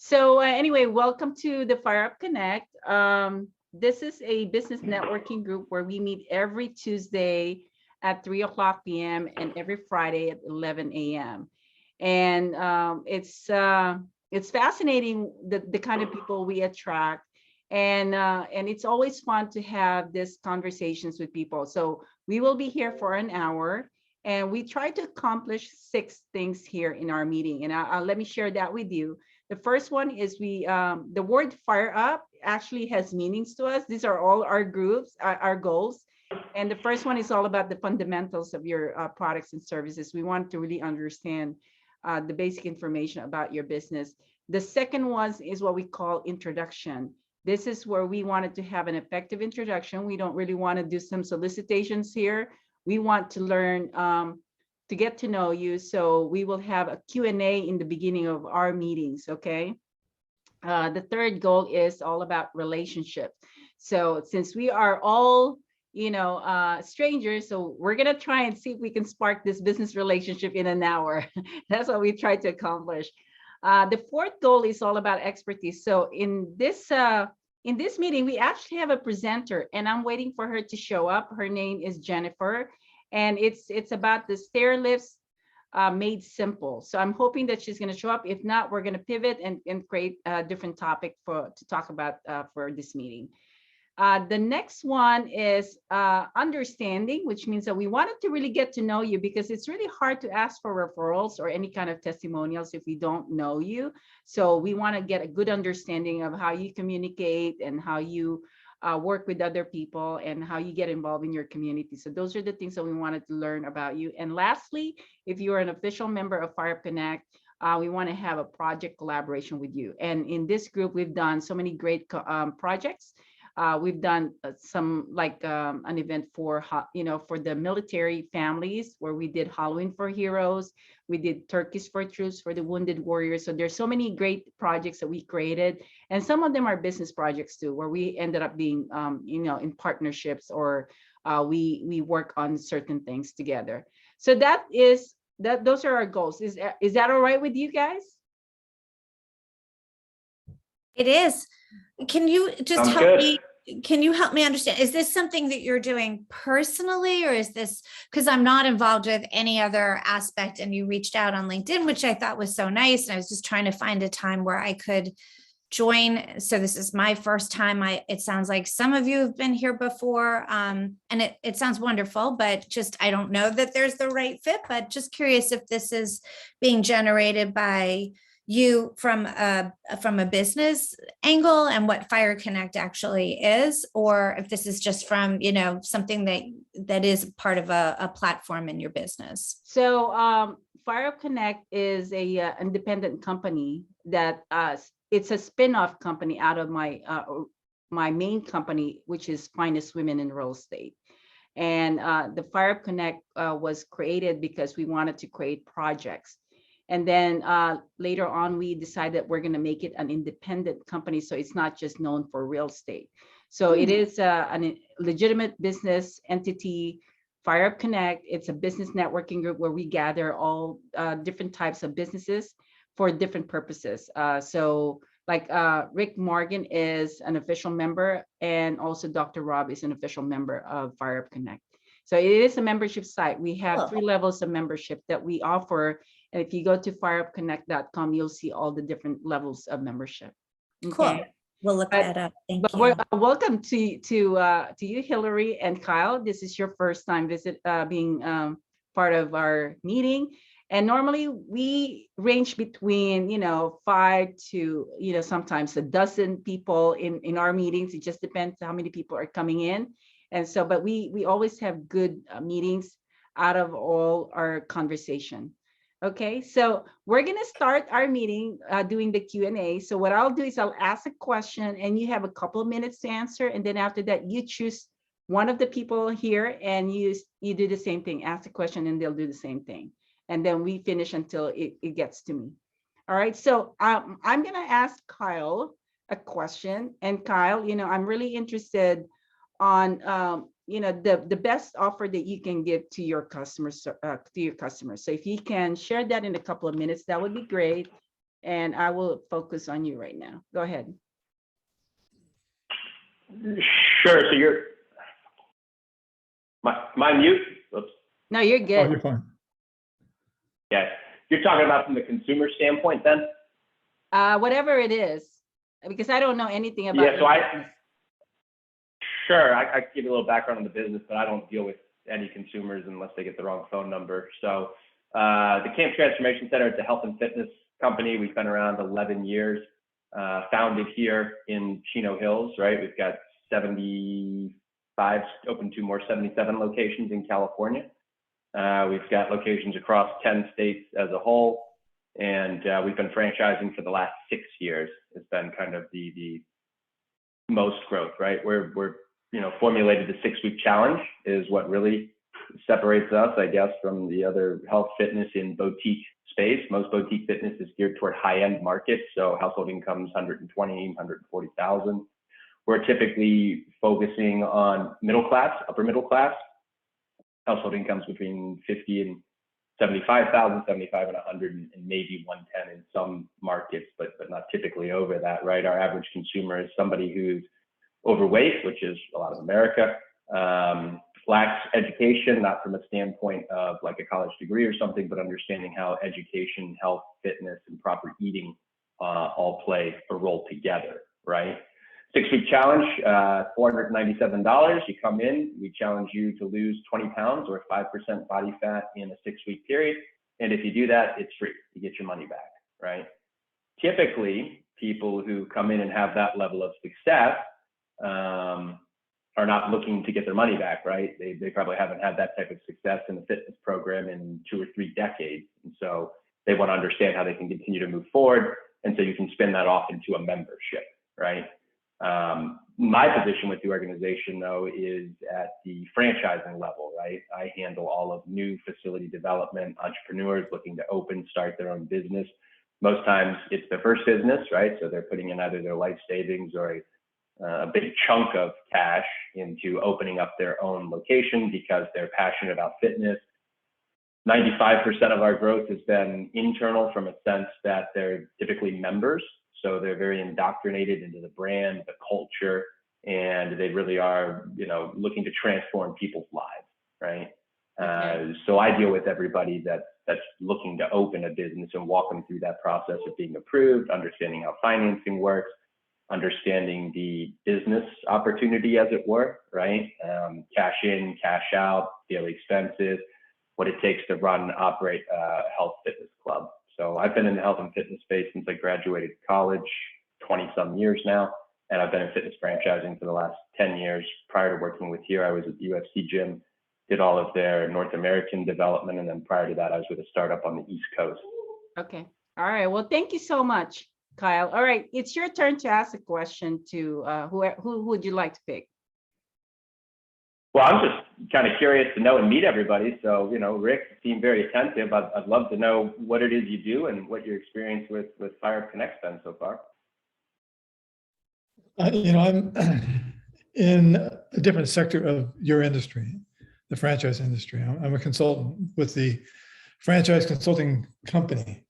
So anyway, welcome to the Fire Up Connect. This is a business networking group where we meet every Tuesday at 3 o'clock p.m. and every Friday at 11 a.m. And it's fascinating the kind of people we attract, and it's always fun to have these conversations with people. So we will be here for an hour. And we try to accomplish 6 things here in our meeting. And let me share that with you. The first one is the word fire up actually has meanings to us. These are all our groups, our goals. And the first one is all about the fundamentals of your products and services. We want to really understand the basic information about your business. The second one is what we call introduction. This is where we wanted to have an effective introduction. We don't really want to do some solicitations here. We want to learn to get to know you. So we will have a Q&A in the beginning of our meetings, okay? The third goal is all about relationships. So since we are all, strangers, so we're gonna try and see if we can spark this business relationship in an hour. That's what we try to accomplish. The fourth goal is all about expertise. So in this meeting, we actually have a presenter, and I'm waiting for her to show up. Her name is Jennifer, and it's about the stair lifts made simple. So I'm hoping that she's going to show up. If not, we're going to pivot and create a different topic to talk about for this meeting. The next one is understanding, which means that we wanted to really get to know you, because it's really hard to ask for referrals or any kind of testimonials if we don't know you. So we want to get a good understanding of how you communicate and how you work with other people and how you get involved in your community. So those are the things that we wanted to learn about you. And lastly, if you're an official member of Fire Up Connect, we want to have a project collaboration with you. And in this group, we've done so many great projects. We've done some an event for the military families, where we did Halloween for heroes. We did turkeys for troops, for the wounded warriors. So there's so many great projects that we created, and some of them are business projects too, where we ended up being in partnerships, or we work on certain things together. So those are our goals. Is that all right with you guys? It is. Can you just help me? Can you help me understand? Is this something that you're doing personally, or is this because I'm not involved with any other aspect, and you reached out on LinkedIn, which I thought was so nice. And I was just trying to find a time where I could join. So this is my first time. It sounds like some of you have been here before, and it sounds wonderful, but just I don't know that there's the right fit. But just curious if this is being generated by you from a business angle and what Fire Connect actually is, or if this is just from something that is part of a platform in your business. So Fire Up Connect is a independent company that it's a spin-off company out of my main company, which is Finest Women in Real Estate. And the Fire Up Connect was created because we wanted to create projects. And then later on, we decided that we're going to make it an independent company, so it's not just known for real estate. So it is a legitimate business entity, Fire Up Connect. It's a business networking group where we gather all different types of businesses for different purposes. So like Rick Morgan is an official member, and also Dr. Rob is an official member of Fire Up Connect. So it is a membership site. We have 3 levels of membership that we offer. And if you go to fireupconnect.com, you'll see all the different levels of membership. Okay. Cool. We'll look that up. Thank you. Welcome to you, Hillary and Kyle. This is your first time being part of our meeting. And normally we range between 5 to sometimes a dozen people in our meetings. It just depends how many people are coming in. And so, but we always have good meetings out of all our conversation. Okay, so we're going to start our meeting doing the Q&A. So what I'll do is I'll ask a question, and you have a couple of minutes to answer. And then after that, you choose one of the people here, and you do the same thing. Ask a question, and they'll do the same thing. And then we finish until it gets to me. All right, so I'm going to ask Kyle a question. And Kyle, I'm really interested on the best offer that you can give to your customers. So if you can share that in a couple of minutes, that would be great. and I will focus on you right now. Go ahead. Sure. So you're my mute. Oops. No, you're Oh, good. you're fine. Yeah. You're talking about from the consumer standpoint then? Whatever it is, because I don't know anything about Yeah, so your business. Sure. I can give you a little background on the business, but I don't deal with any consumers unless they get the wrong phone number. So the Camp Transformation Center is a health and fitness company. We've been around 11 years, founded here in Chino Hills, right? We've got 75, open to more 77 locations in California. We've got locations across 10 states as a whole. And we've been franchising for the last 6 years. It's been kind of the most growth, right? We're formulated the 6-week challenge is what really separates us, I guess, from the other health fitness in boutique space. Most boutique fitness is geared toward high-end markets, so household incomes 120, 140,000. We're typically focusing on middle class, upper middle class, household incomes between 50 and 75,000, 75 and 100, and maybe 110 in some markets, but not typically over that, right? Our average consumer is somebody who's overweight, which is a lot of America, lacks education, not from a standpoint of like a college degree or something, but understanding how education, health, fitness, and proper eating all play a role together, right? 6-week challenge, $497. You come in, we challenge you to lose 20 pounds or 5% body fat in a 6-week period. And if you do that, it's free. You get your money back, right? Typically, people who come in and have that level of success are not looking to get their money back, right? They probably haven't had that type of success in the fitness program in 2 or 3 decades. And so they want to understand how they can continue to move forward. And so you can spin that off into a membership, right? My position with the organization, though, is at the franchising level, right? I handle all of new facility development, entrepreneurs looking to start their own business. Most times it's their first business, right? So they're putting in either their life savings or a big chunk of cash into opening up their own location because they're passionate about fitness. 95% of our growth has been internal from a sense that they're typically members. So they're very indoctrinated into the brand, the culture, and they really are, looking to transform people's lives, right? Okay. So I deal with everybody that's looking to open a business and walk them through that process of being approved, understanding how financing works, understanding the business opportunity, as it were, right? Cash in, cash out, daily expenses, what it takes to run and operate a health fitness club. So I've been in the health and fitness space since I graduated college, 20 some years now. And I've been in fitness franchising for the last 10 years. Prior to working with here, I was at the UFC gym, did all of their North American development. And then prior to that, I was with a startup on the East Coast. Okay. All right. Well, thank you so much, Kyle. All right. It's your turn to ask a question to who would you like to pick? Well, I'm just kind of curious to know and meet everybody. So, Rick seemed very attentive. I'd love to know what it is you do and what your experience with Fire Up Connect's been so far. I'm in a different sector of your industry, the franchise industry. I'm a consultant with the franchise consulting company,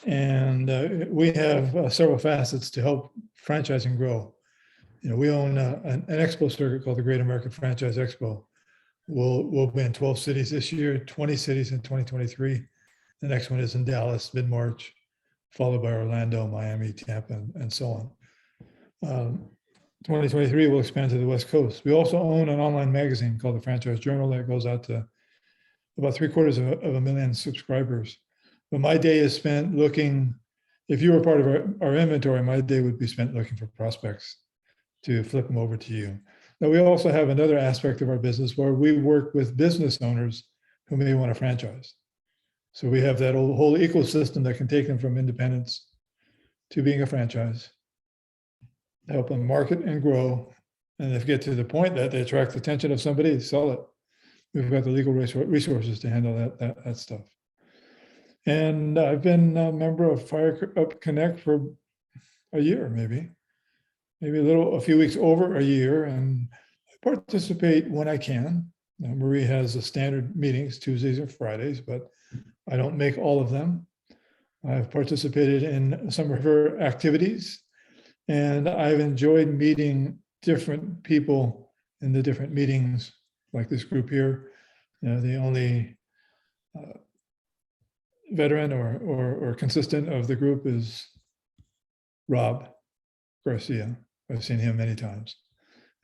and we have several facets to help franchising grow. We own an expo circuit called the Great American Franchise Expo. We'll be in 12 cities this year, 20 cities in 2023. The next one is in Dallas, mid-March, followed by Orlando, Miami, Tampa, and so on. 2023 will expand to the West Coast. We also own an online magazine called the Franchise Journal that goes out to about 750,000 subscribers. But my day is spent looking, if you were part of our inventory, my day would be spent looking for prospects to flip them over to you. Now, we also have another aspect of our business where we work with business owners who may want to franchise. So we have that whole ecosystem that can take them from independence to being a franchise, help them market and grow. And if you get to the point that they attract the attention of somebody, sell it. We've got the legal resources to handle that stuff. And I've been a member of Fire Up Connect for a year, maybe a few weeks over a year, and I participate when I can. Now, Marie has the standard meetings, Tuesdays and Fridays, but I don't make all of them. I've participated in some of her activities, and I've enjoyed meeting different people in the different meetings, like this group here. The only veteran or consistent of the group is Rob Garcia. I've seen him many times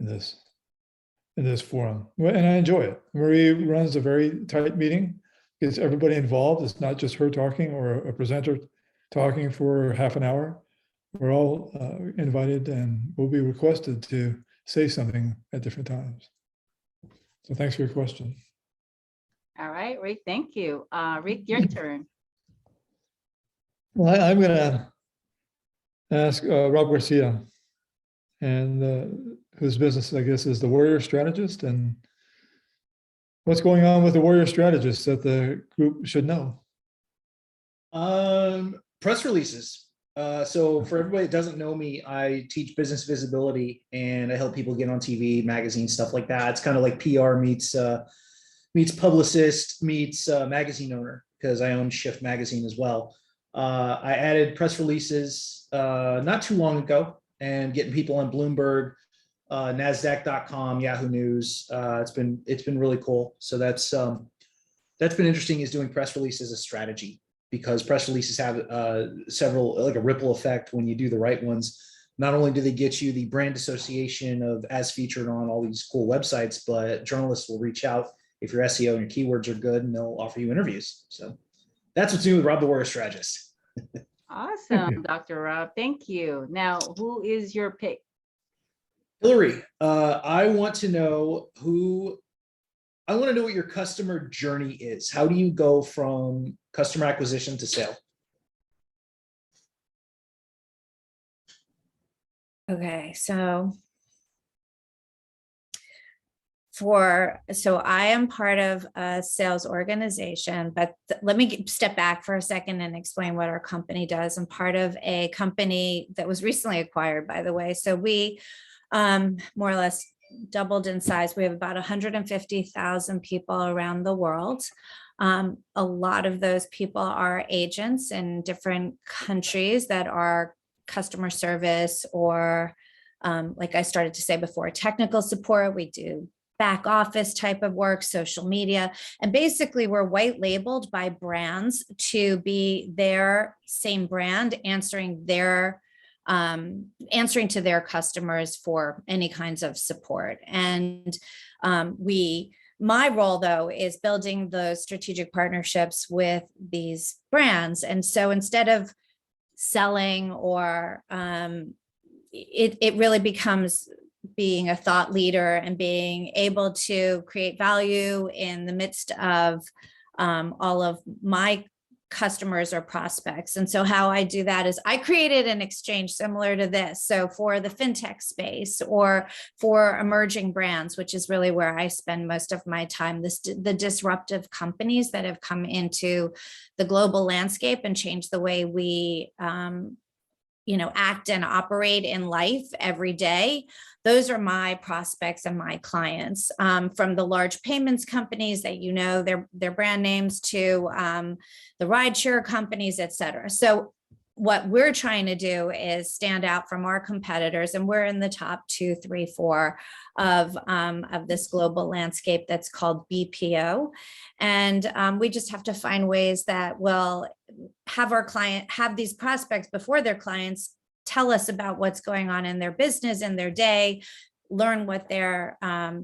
in this forum, and I enjoy it. Marie runs a very tight meeting, gets everybody involved. It's not just her talking or a presenter talking for half an hour. We're all invited and will be requested to say something at different times. So thanks for your question. All right, Rick, thank you. Rick, your turn. Well, I'm going to ask Rob Garcia, and whose business, I guess, is the Warrior Strategist, and what's going on with the Warrior Strategist that the group should know. Press releases. So for everybody that doesn't know me, I teach business visibility and I help people get on TV, magazines, stuff like that. It's kind of like PR meets publicist meets magazine owner, because I own Shift magazine as well. I added press releases not too long ago and getting people on Bloomberg, NASDAQ.com, Yahoo News. It's been really cool. So that's been interesting, is doing press releases as a strategy, because press releases have several, like a ripple effect when you do the right ones. Not only do they get you the brand association of as featured on all these cool websites, but journalists will reach out if your SEO and your keywords are good, and they'll offer you interviews. So that's what's new with Rob the Warrior Strategist. Awesome, Dr. Rob. Thank you. Now, who is your pick? Hillary, I want to know what your customer journey is. How do you go from customer acquisition to sale? Okay, so I am part of a sales organization, but let me step back for a second and explain what our company does. I'm part of a company that was recently acquired, by the way. So we more or less doubled in size. We have about 150,000 people around the world. A lot of those people are agents in different countries that are customer service or, like I started to say before, technical support. We do back office type of work, social media, and basically we're white labeled by brands to be their same brand, answering to their customers for any kinds of support. And my role, though, is building those strategic partnerships with these brands. And so instead of selling or it really becomes being a thought leader and being able to create value in the midst of all of my customers or prospects. And so how I do that is I created an exchange similar to this. So for the fintech space or for emerging brands, which is really where I spend most of my time, the disruptive companies that have come into the global landscape and changed the way we act and operate in life every day. Those are my prospects and my clients, from the large payments companies that their brand names to the rideshare companies, et cetera. So what we're trying to do is stand out from our competitors, and we're in the top 2, 3, 4 of this global landscape that's called BPO. And we just have to find ways that will have these prospects before their clients tell us about what's going on in their business, in their day, learn what their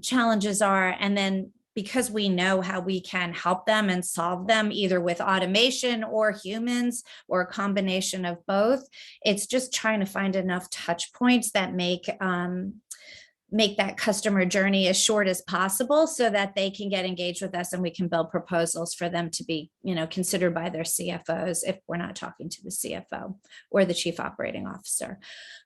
challenges are. And then because we know how we can help them and solve them either with automation or humans or a combination of both, it's just trying to find enough touch points that make that customer journey as short as possible so that they can get engaged with us and we can build proposals for them to be, considered by their CFOs if we're not talking to the CFO or the chief operating officer.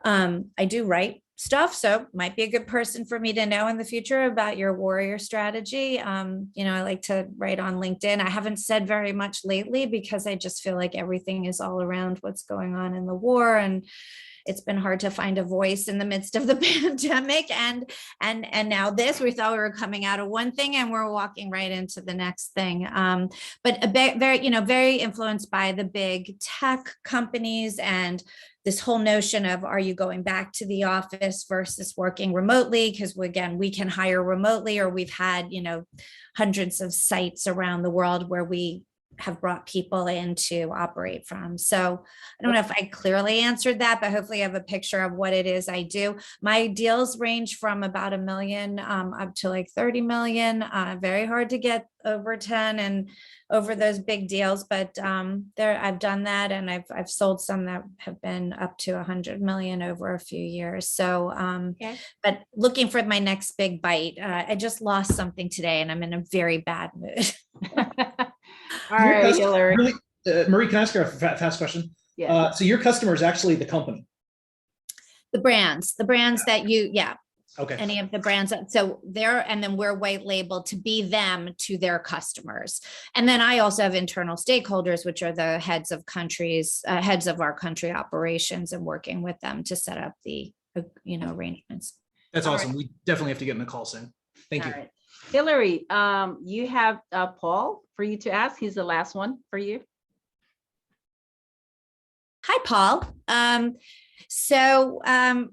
I do write stuff. So might be a good person for me to know in the future about your warrior strategy. I like to write on LinkedIn. I haven't said very much lately because I just feel like everything is all around what's going on in the war, and it's been hard to find a voice in the midst of the pandemic. And now this, we thought we were coming out of one thing and we're walking right into the next thing. But a bit very influenced by the big tech companies and this whole notion of, are you going back to the office versus working remotely? Because again, we can hire remotely, or we've had, hundreds of sites around the world where we have brought people in to operate from. So I don't know if I clearly answered that, but hopefully I have a picture of what it is I do. My deals range from about $1 million up to like 30 million. Very hard to get over 10 and over those big deals, but I've done that, and I've sold some that have been up to 100 million over a few years. So, but looking for my next big bite. I just lost something today, and I'm in a very bad mood. All right, Hillary. Really, Marie, can I ask you a fast question? Yeah. So your customer is actually the company. The brands that you, Okay. any of the brands. So and then we're white labeled to be them to their customers. And then I also have internal stakeholders, which are the heads of our country operations, and working with them to set up the, arrangements. That's All awesome. right. We definitely have to get in the call soon. Thank you. All right. Hillary, you have Paul for you to ask. He's the last one for you. Hi, Paul.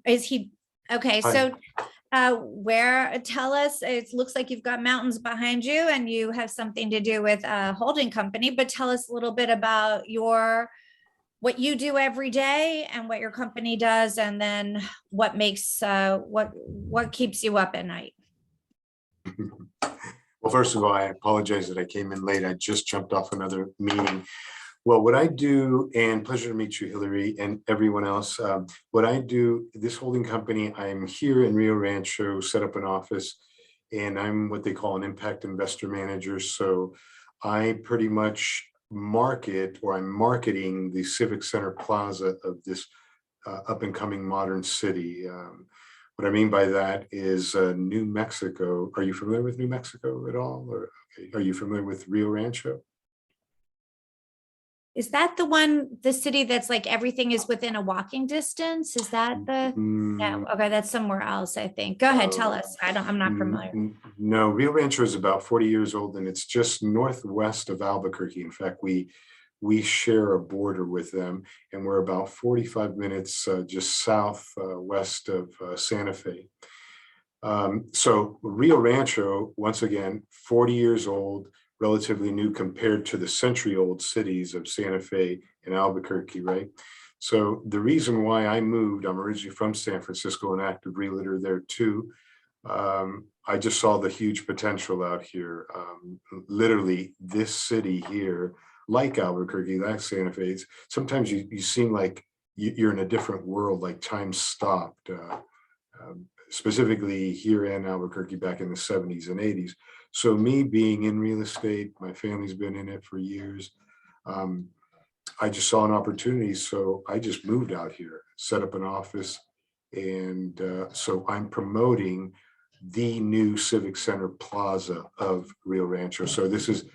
Is he okay? Hi. So tell us, it looks like you've got mountains behind you and you have something to do with a holding company, but tell us a little bit about what you do every day and what your company does, and then what makes what keeps you up at night. Well, first of all, I apologize that I came in late. I just jumped off another meeting. Well, what I do, and pleasure to meet you, Hillary, and everyone else. What I do, this holding company, I'm here in Rio Rancho, set up an office, and I'm what they call an impact investor manager. So I pretty much market, or I'm marketing the Civic Center Plaza of this up and coming modern city. What I mean by that is New Mexico. Are you familiar with New Mexico at all? Or are you familiar with Rio Rancho? Is that the city that's like everything is within a walking distance? Is that the, no, okay, that's somewhere else, I think. Go ahead, tell us. I'm not familiar. No, Rio Rancho is about 40 years old, and it's just northwest of Albuquerque. In fact, we share a border with them, and we're about 45 minutes just southwest of Santa Fe. So Rio Rancho, once again, 40 years old, relatively new compared to the century-old cities of Santa Fe and Albuquerque, right? So the reason why I moved, I'm originally from San Francisco, an active realtor there too. I just saw the huge potential out here. Literally, this city here, like Albuquerque, like Santa Fe, sometimes you seem like you're in a different world, like time stopped. Specifically here in Albuquerque back in the 70s and 80s. So me being in real estate, my family's been in it for years. I just saw an opportunity. So I just moved out here, set up an office. And so I'm promoting the new Civic Center Plaza of Rio Rancho. So this is,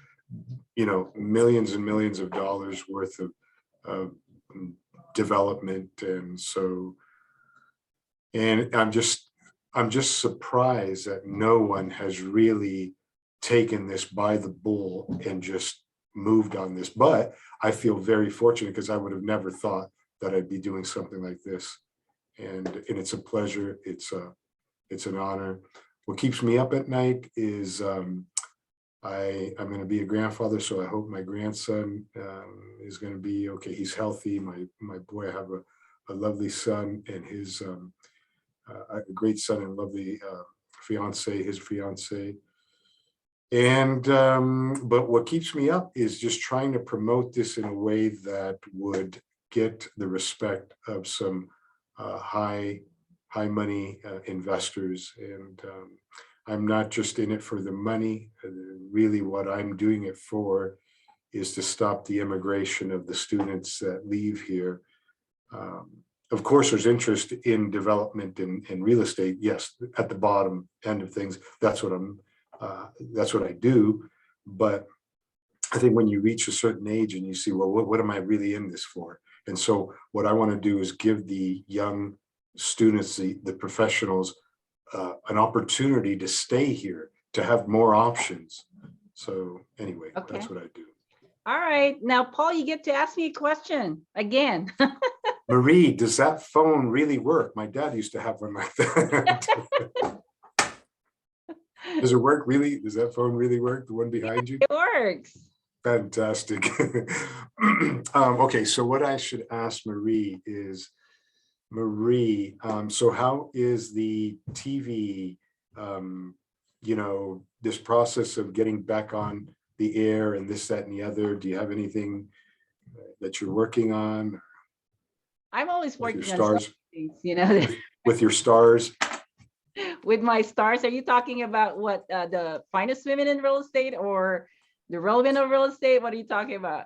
millions and millions of dollars worth of development. And so, and I'm just surprised that no one has really taken this by the bull and just moved on this. But I feel very fortunate because I would have never thought that I'd be doing something like this. And it's a pleasure. It's an honor. What keeps me up at night is I'm going to be a grandfather, so I hope my grandson is going to be okay. He's healthy. My boy, I have a lovely son, and his a great son and lovely his fiance. And but what keeps me up is just trying to promote this in a way that would get the respect of some high money investors. And I'm not just in it for the money. Really, what I'm doing it for is to stop the immigration of the students that leave here. of course, there's interest in development in real estate. Yes, at the bottom end of things, that's what I do. But I think when you reach a certain age and you see, well, what am I really in this for? And so what I want to do is give the young students, the professionals, an opportunity to stay here, to have more options. So anyway, Okay. That's what I do. All right. Now, Paul, you get to ask me a question again. Marie, does that phone really work? My dad used to have one like that. Does it work really? Does that phone really work? The one behind you? It works. Fantastic. Okay, so what I should ask Marie is, Marie, so how is the TV, this process of getting back on the air and this, that, and the other? Do you have anything that you're working on? I'm always With working your on stars? things, With your stars? with my stars. Are you talking about what, the finest women in real estate or the relevant of real estate? What are you talking about?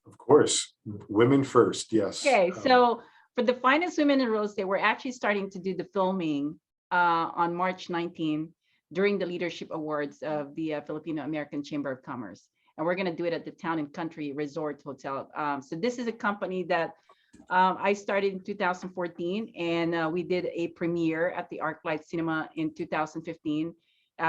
Of course, women first, yes. Okay, so for the finest women in real estate, we're actually starting to do the filming on March 19 during the Leadership Awards of the Filipino American Chamber of Commerce. And we're going to do it at the Town and Country Resort Hotel. So this is a company that I started in 2014, and we did a premiere at the ArcLight Cinema in 2015.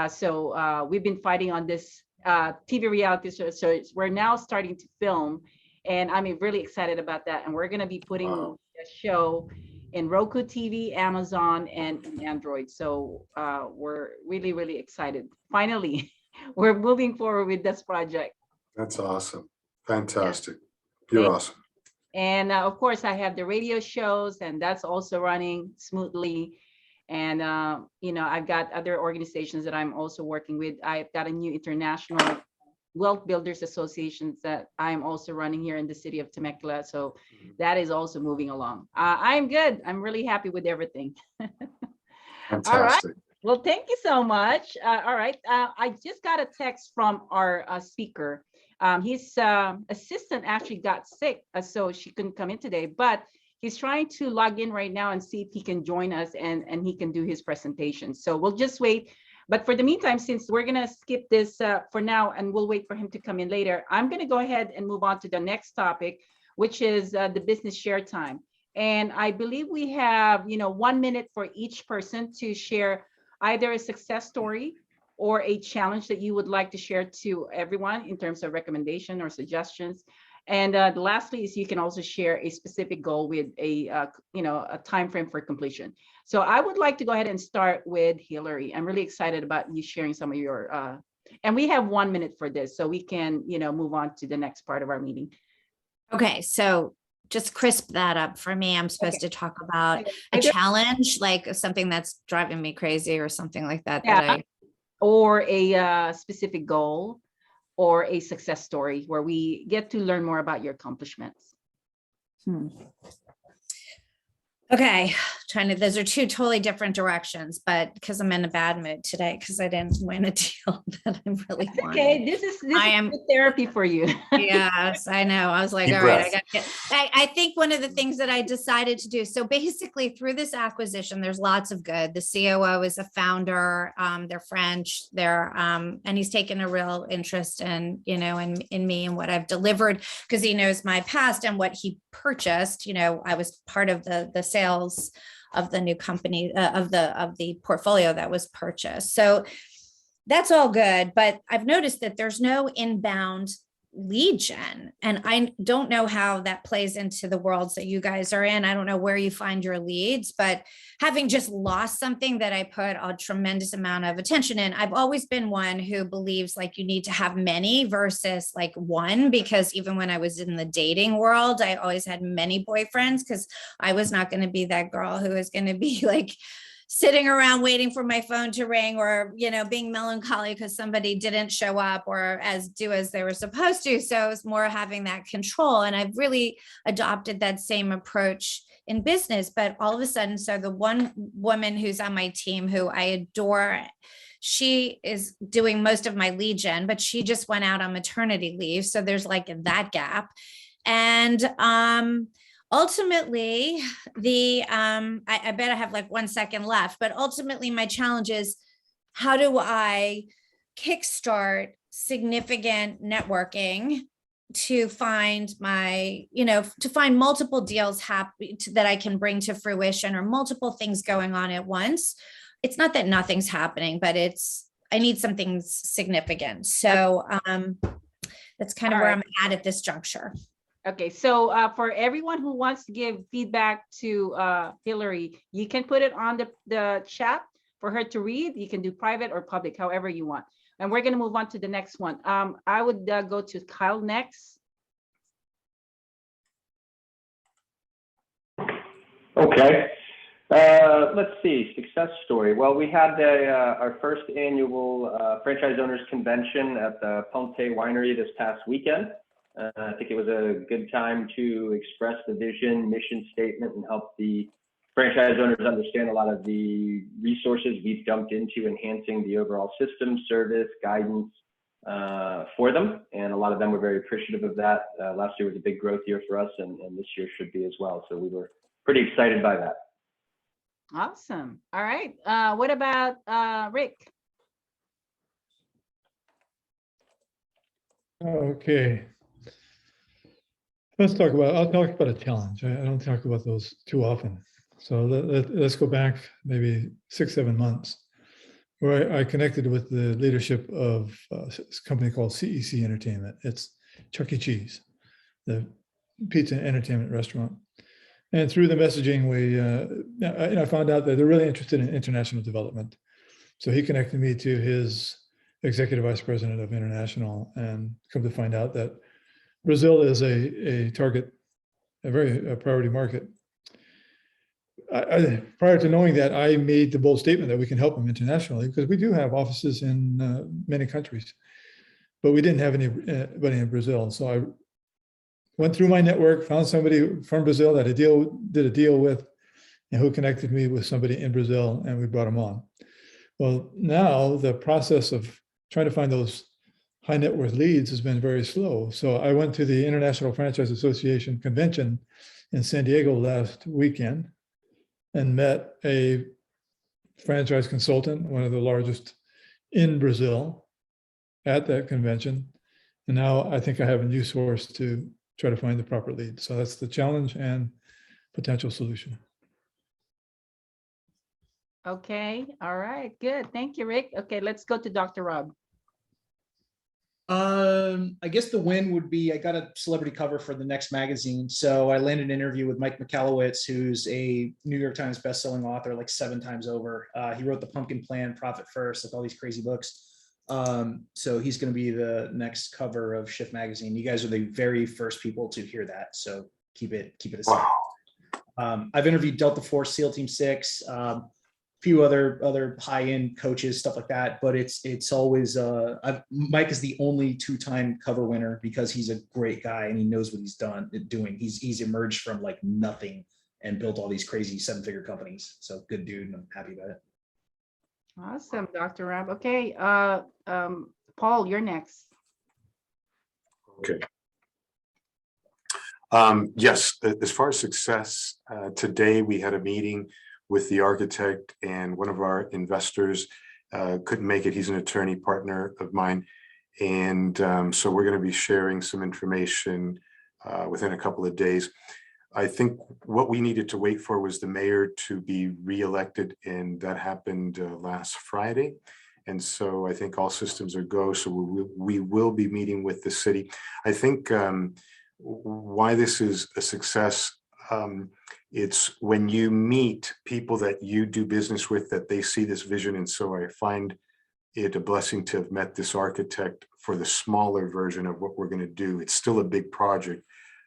So we've been fighting on this TV reality show. So we're now starting to film, and I'm really excited about that. And we're going to be putting Wow. a show in Roku TV, Amazon, and in Android. So we're really, really excited. Finally, we're moving forward with this project. That's awesome. Fantastic. Thank- You're awesome. And of course, I have the radio shows, and that's also running smoothly. And I've got other organizations that I'm also working with. I've got a new international Wealth Builders Associations that I'm also running here in the city of Temecula. So that is also moving along. I'm good. I'm really happy with everything. Fantastic. Well, thank you so much. All right. I just got a text from our speaker. His assistant actually got sick, so she couldn't come in today, but he's trying to log in right now and see if he can join us and he can do his presentation. So we'll just wait. But for the meantime, since we're going to skip this for now and we'll wait for him to come in later, I'm going to go ahead and move on to the next topic, which is the business share time. And I believe we have, 1 minute for each person to share either a success story or a challenge that you would like to share to everyone in terms of recommendation or suggestions. And lastly is you can also share a specific goal with a time frame for completion. So I would like to go ahead and start with Hillary. I'm really excited about you sharing some of your, and we have 1 minute for this, so we can, move on to the next part of our meeting. Okay, so just crisp that up for me. I'm supposed to talk about a Either- challenge, like something that's driving me crazy or something like that. Yeah. Or a specific goal or a success story where we get to learn more about your accomplishments. Okay, those are two totally different directions, but because I'm in a bad mood today, because I didn't win a deal that I really wanted. Okay, this is good therapy for you. Yes, I know. I was like, Deep all right, breath. I think one of the things that I decided to do, so basically through this acquisition, there's lots of good. The COO is a founder, they're French, and he's taken a real interest in, in me and what I've delivered, because he knows my past and what he purchased. I was part of the sales of the new company, of the portfolio that was purchased. So that's all good, but I've noticed that there's no inbound lead gen, and I don't know how that plays into the worlds that you guys are in. I don't know where you find your leads, but having just lost something that I put a tremendous amount of attention in, I've always been one who believes like you need to have many versus like one, because even when I was in the dating world, I always had many boyfriends because I was not going to be that girl who is going to be like sitting around waiting for my phone to ring, or, being melancholy because somebody didn't show up or do as they were supposed to. So it was more having that control. And I've really adopted that same approach in business. But all of a sudden, so the one woman who's on my team who I adore, she is doing most of my lead gen, but she just went out on maternity leave. So there's like that gap. And ultimately, I bet I have like 1 second left, but ultimately my challenge is, how do I kickstart significant networking to find to find multiple deals that I can bring to fruition, or multiple things going on at once. It's not that nothing's happening, but I need something significant. So that's kind of All where right. I'm at this juncture. Okay, so for everyone who wants to give feedback to Hillary, you can put it on the chat for her to read. You can do private or public, however you want. And we're going to move on to the next one. I would go to Kyle next. Okay. Let's see, success story. Well, we had our first annual franchise owners convention at the Ponte Winery this past weekend. I think it was a good time to express the vision, mission statement, and help the franchise owners understand a lot of the resources we've dumped into enhancing the overall system, service, guidance for them. And a lot of them were very appreciative of that. Last year was a big growth year for us, and this year should be as well. So we were pretty excited by that. Awesome. All right. What about Rick? Okay. I'll talk about a challenge. I don't talk about those too often. So let's go back maybe 6-7 months, where I connected with the leadership of this company called CEC Entertainment. It's Chuck E. Cheese, the pizza and entertainment restaurant. And through the messaging, I found out that they're really interested in international development. So he connected me to his executive vice president of international, and come to find out that Brazil is a target, a very priority market. Prior to knowing that, I made the bold statement that we can help them internationally, because we do have offices in many countries, but we didn't have anybody in Brazil. So I went through my network, found somebody from Brazil that I did a deal with, and who connected me with somebody in Brazil, and we brought them on. Well, now the process of trying to find those high net worth leads has been very slow. So I went to the International Franchise Association convention in San Diego last weekend and met a franchise consultant, one of the largest in Brazil, at that convention. And now I think I have a new source to try to find the proper lead. So that's the challenge and potential solution. Okay. All right. Good. Thank you, Rick. Okay, let's go to Dr. Rob. I guess the win would be I got a celebrity cover for the next magazine. So I landed an interview with Mike Michalowicz, who's a New York Times bestselling author, like 7 times over. He wrote The Pumpkin Plan, Profit First, like all these crazy books. So he's going to be the next cover of Shift magazine. You guys are the very first people to hear that. So keep it a secret. I've interviewed Delta Force, SEAL Team 6, few other high-end coaches, stuff like that, but it's always Mike is the only 2-time cover winner, because he's a great guy and he knows what he's doing. He's emerged from like nothing and built all these crazy 7-figure companies. So good dude, and I'm happy about it. Awesome, Dr. Rob. Okay, Paul, you're next. Okay. Yes, as far as success, today we had a meeting with the architect, and one of our investors couldn't make it. He's an attorney partner of mine. And so we're going to be sharing some information within a couple of days. I think what we needed to wait for was the mayor to be reelected, and that happened last Friday. And so I think all systems are go. So we will be meeting with the city. I think why this is a success, it's when you meet people that you do business with, that they see this vision. And so I find it a blessing to have met this architect for the smaller version of what we're going to do. It's still a big project.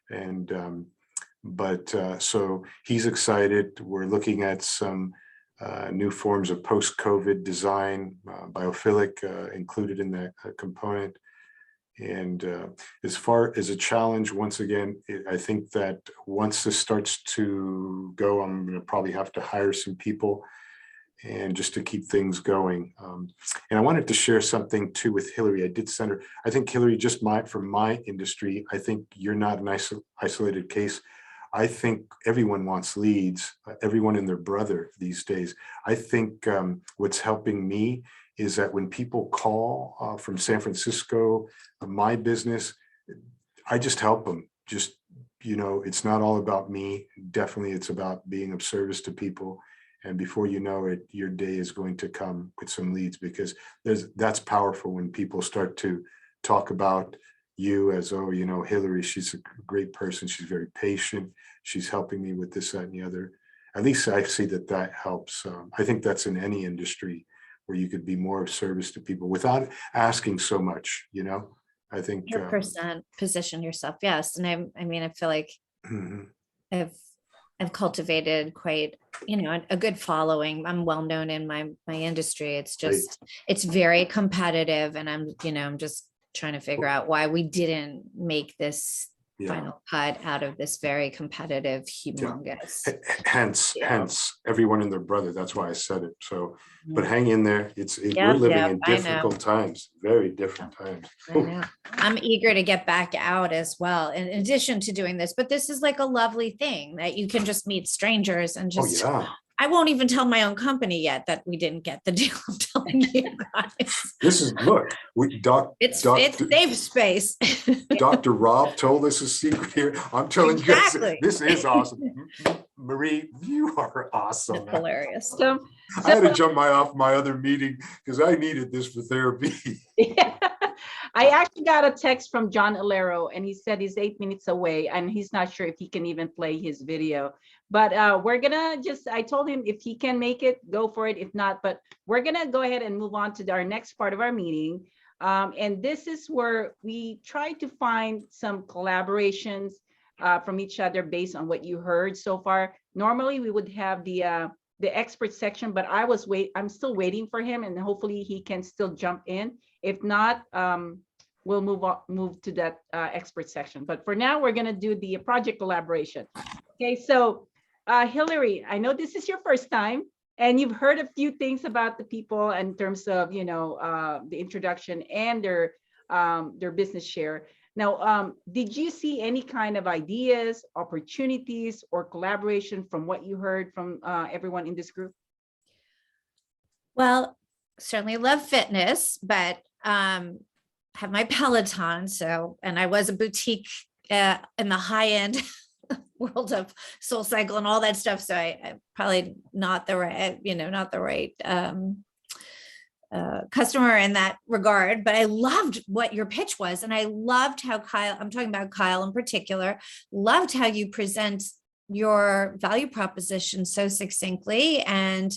And so he's excited. We're looking at some new forms of post-COVID design, biophilic included in that component. And as far as a challenge, once again, I think that once this starts to go, I'm going to probably have to hire some people, and just to keep things going. And I wanted to share something too with Hillary. I did send her. I think Hillary, from my industry, I think you're not an isolated case. I think everyone wants leads, everyone and their brother these days. I think what's helping me is that when people call from San Francisco, my business, I just help them. Just, it's not all about me. Definitely, it's about being of service to people. And before you know it, your day is going to come with some leads, because that's powerful when people start to talk about you as, oh, Hillary, she's a great person. She's very patient. She's helping me with this, that, and the other. At least I see that helps. I think that's in any industry where you could be more of service to people without asking so much, I think. 100% position yourself. Yes. And I feel like Mhm. I've cultivated quite, a good following. I'm well known in my industry. It's just, it's very competitive, and I'm just trying to figure out why we didn't make this final cut out of this very competitive, humongous. Hence, everyone and their brother. That's why I said it. So, but hang in there. We're living in difficult times, very different times. I know. I'm eager to get back out as well, in addition to doing this. But this is like a lovely thing that you can just meet strangers and just. I won't even tell my own company yet that we didn't get the deal. I'm telling you guys. This is, look, it's safe space. Dr. Rob told us a secret here. I'm telling you guys, this is awesome. Marie, you are awesome. Hilarious. So I had to jump off my other meeting because I needed this for therapy. Yeah. I actually got a text from John Ellero, and he said he's 8 minutes away and he's not sure if he can even play his video. But we're gonna I told him if he can make it, go for it. If not, but we're gonna go ahead and move on to our next part of our meeting. And this is where we try to find some collaborations from each other based on what you heard so far. Normally we would have the expert section, but I'm still waiting for him, and hopefully he can still jump in. If not, we'll move to that expert section. But for now, we're gonna do the project collaboration. Okay, so Hillary, I know this is your first time, and you've heard a few things about the people in terms of the introduction and their business share. Now, did you see any kind of ideas, opportunities, or collaboration from what you heard from everyone in this group? Well, certainly love fitness, but have my Peloton. And I was a boutique in the high end world of Soul Cycle and all that stuff. So I probably not the right, customer in that regard, but I loved what your pitch was. And I loved how I'm talking about Kyle in particular, loved how you present your value proposition so succinctly. And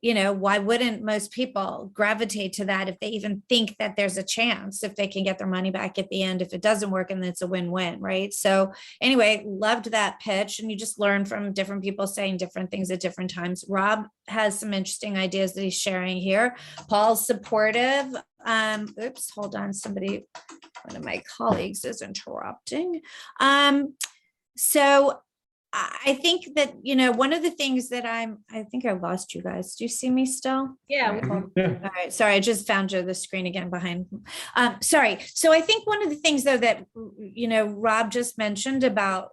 why wouldn't most people gravitate to that if they even think that there's a chance, if they can get their money back at the end, if it doesn't work, and it's a win-win, right? So anyway, loved that pitch. And you just learn from different people saying different things at different times. Rob has some interesting ideas that he's sharing here. Paul's supportive. Oops, hold on. One of my colleagues is interrupting. So I think that, one of the things that I think I lost you guys. Do you see me still? Yeah. All right. Sorry. I just found the screen again behind. Sorry. So I think one of the things though that, Rob just mentioned about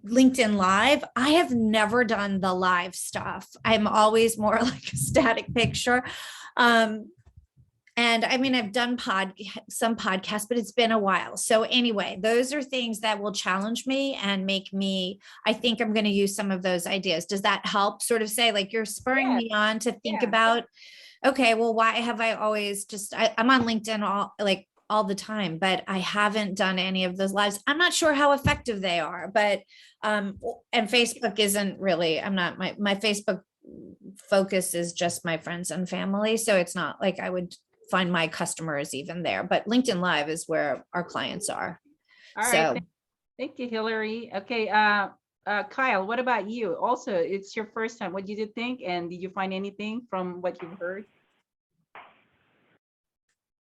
LinkedIn Live, I have never done the live stuff. I'm always more like a static picture. And I've done some podcasts, but it's been a while. So anyway, those are things that will challenge me and make me, I think I'm going to use some of those ideas. Does that help sort of say, like, you're spurring me on to think about, okay, well, why have I always I'm on LinkedIn all the time, but I haven't done any of those lives. I'm not sure how effective they are, but, and Facebook isn't really, my Facebook focus is just my friends and family. So it's not like I would find my customers even there, but LinkedIn Live is where our clients are. All right. Thank you, Hillary. Okay. Kyle, what about you? Also, it's your first time. What did you think? And did you find anything from what you've heard?